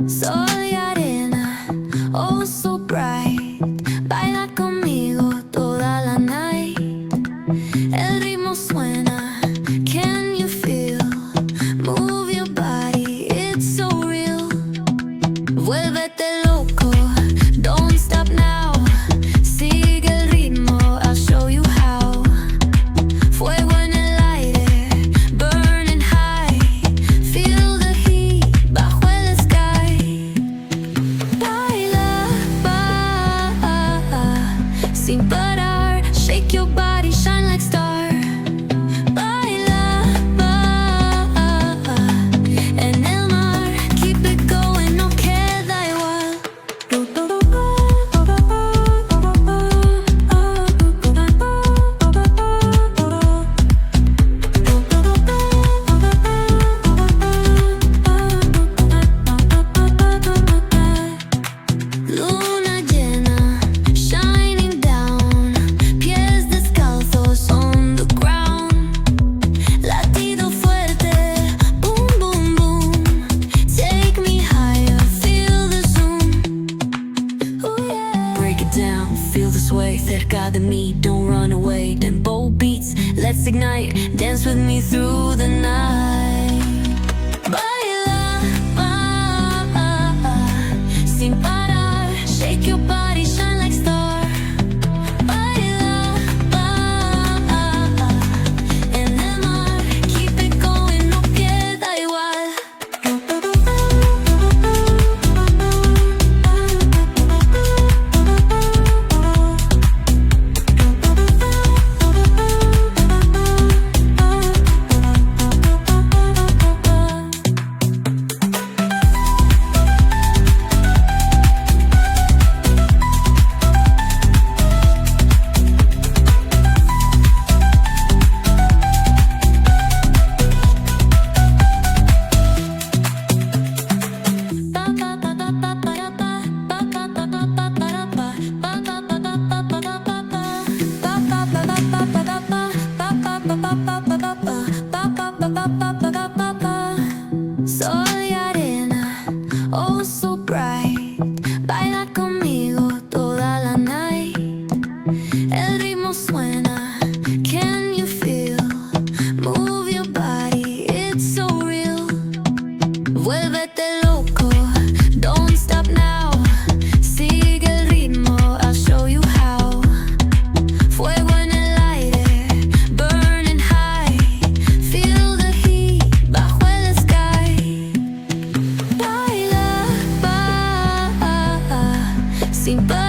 Soy arena, oh so bright. Baila conmigo toda la night. El ritmo suena, can you feel? Move your body, it's so real. Vuélvete loco, don't stop now. Sigue el ritmo, I'll show you how. Fuego en el aire, burning high. Feel the heat bajo el sky. Baila, sin parar. Shake your body, shine like star. Baila, en el mar. Keep it going, no queda igual. Luna llena, shining down. Pies descalzos on the ground. Latido fuerte, boom, boom, boom. Take me higher, feel the zoom. Ooh, yeah. Break it down, feel the sway. Cerca de mí, don't run away. Tempo beats, let's ignite. Dance with me through the night. Baila, sin parar. Shake your body, shine like star. Baila, en el mar. Keep it going, no queda igual. Soy arena, oh so bright. Baila conmigo toda la night. El ritmo suena, can you feel? Move your body, it's so real. Vuélvete loco, don't stop now. Sigue el ritmo, I'll show you how. Fuego en el aire, burning high. Feel the heat bajo el sky. Baila, sin parar.